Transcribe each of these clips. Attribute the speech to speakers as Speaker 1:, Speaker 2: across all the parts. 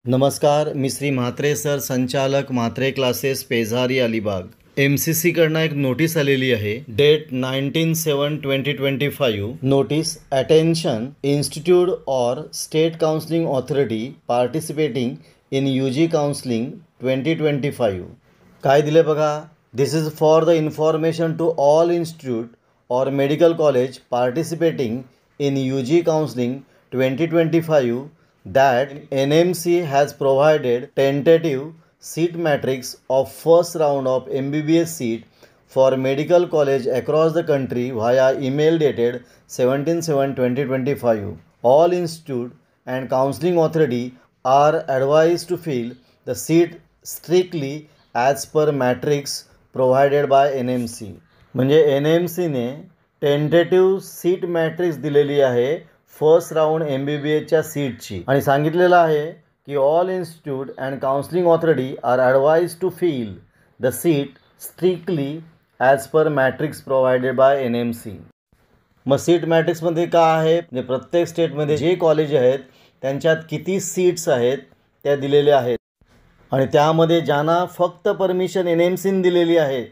Speaker 1: नमस्कार, मी श्री म्हात्रे सर, संचालक Mhatre classes, Pezari, Alibag. MCC कडनं एक नोटीस आलेली आहे. डेट 19/7/2025. नोटीस: अटेन्शन, इन्स्टिट्यूट और state counselling authority participating in UG counselling 2025. काय दिले बघा. This is for the information to all institute और medical college participating in UG counselling 2025 that NMC has provided tentative seat matrix of first round of MBBS seat for medical college across the country via email dated 17/7/2025. All institute and counseling authority are advised to fill the seat strictly as per matrix provided by NMC. म्हणजे NMCने tentative seat matrix दिलेली आहे first round MBBSच्या सीटची आणि सांगितलेलं आहे की all institute and counselling authority are advise to fill the seat strictly as per matrix provided by NMC. मग seat मॅट्रिक्समध्ये का आहे, म्हणजे प्रत्येक स्टेटमध्ये जे कॉलेज आहेत त्यांच्यात किती सीट्स आहेत त्या दिलेल्या आहेत आणि त्यामध्ये ज्यांना फक्त परमिशन NMCने दिलेली आहे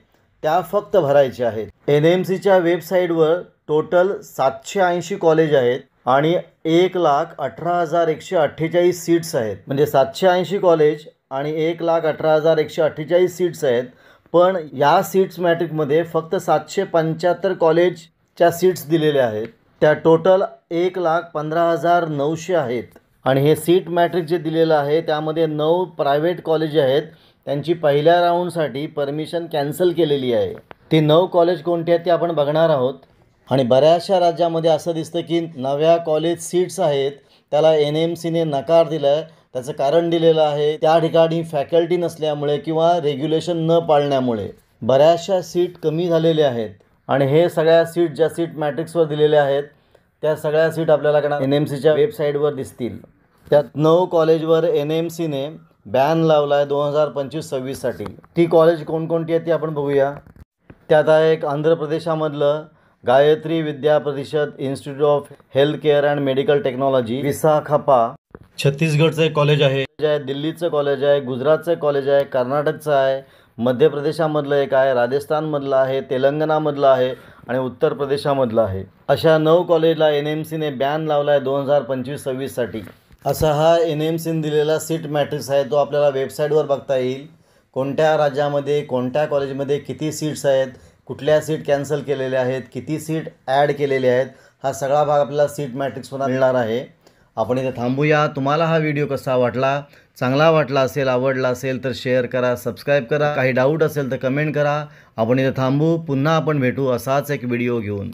Speaker 1: त्या फक्त भरायच्या आहेत. NMCच्या वेबसाईटवर टोटल 780 कॉलेज आहेत आणि 1,18,148 सीट्स आहेत. म्हणजे 780 कॉलेज आणि 1,18,148 सीट्स आहेत. पण या सीट्स मॅट्रिकमध्ये फक्त 775 कॉलेजच्या सीट्स दिलेल्या आहेत. त्या टोटल 1,15,900 आहेत. आणि हे सीट मॅट्रिक जे दिलेलं आहे त्यामध्ये 9 प्रायव्हेट कॉलेज आहेत, त्यांची पहिल्या राऊंडसाठी परमिशन कॅन्सल केलेली आहे. ती 9 कॉलेज कोणती आहेत ते आपण बघणार आहोत. आणि बऱ्याचशा राज्यामध्ये असं दिसतं की नव्या कॉलेज सीट्स आहेत त्याला NMCने नकार दिला आहे. त्याचं कारण दिलेलं आहे त्या ठिकाणी फॅकल्टी नसल्यामुळे किंवा रेग्युलेशन न पाळण्यामुळे बऱ्याचशा सीट कमी झालेल्या आहेत. आणि हे सगळ्या सीट ज्या सीट मॅट्रिक्सवर दिलेल्या आहेत त्या सगळ्या सीट आपल्याला NMCच्या वेबसाईटवर दिसतील. त्यात 9 कॉलेजवर NMCने बॅन लावला आहे 2025-26साठी. ती कॉलेज कोणकोणती आहेत ती आपण बघूया. त्यात आहे एक Andhra प्रदेशामधलं Gayatri Vidya Parishad institute of health care and medical technology, विशाखापा. छत्तीसगडचं एक कॉलेज आहे, दिल्लीचं कॉलेज आहे, गुजरातचं कॉलेज आहे, कर्नाटकचं आहे, मध्य प्रदेशामधलं एक आहे, राजस्थानमधलं आहे, तेलंगणामधलं आहे आणि उत्तर प्रदेशामधलं आहे. अशा 9 कॉलेजला NMCने बॅन लावला आहे 2025-26साठी. असा हा NMCने दिलेला सीट मॅट्रिक्स आहे, तो आपल्याला वेबसाईटवर बघता येईल. कोणत्या राज्यामध्ये कोणत्या कॉलेजमध्ये किती सीट्स आहेत, कुठल्या सीट कॅन्सल केलेल्या आहेत, किती सीट ॲड केलेल्या आहेत, हा सगळा भाग आपल्याला सीट मॅट्रिक्समध्ये मिळणार आहे. आपण इथे थांबूया. तुम्हाला हा व्हिडिओ कसा वाटला, चांगला वाटला असेल, आवडला असेल तर शेअर करा, सबस्क्राईब करा. काही डाऊट असेल तर कमेंट करा. आपण इथे थांबू. पुन्हा आपण भेटू असाच एक व्हिडिओ घेऊन.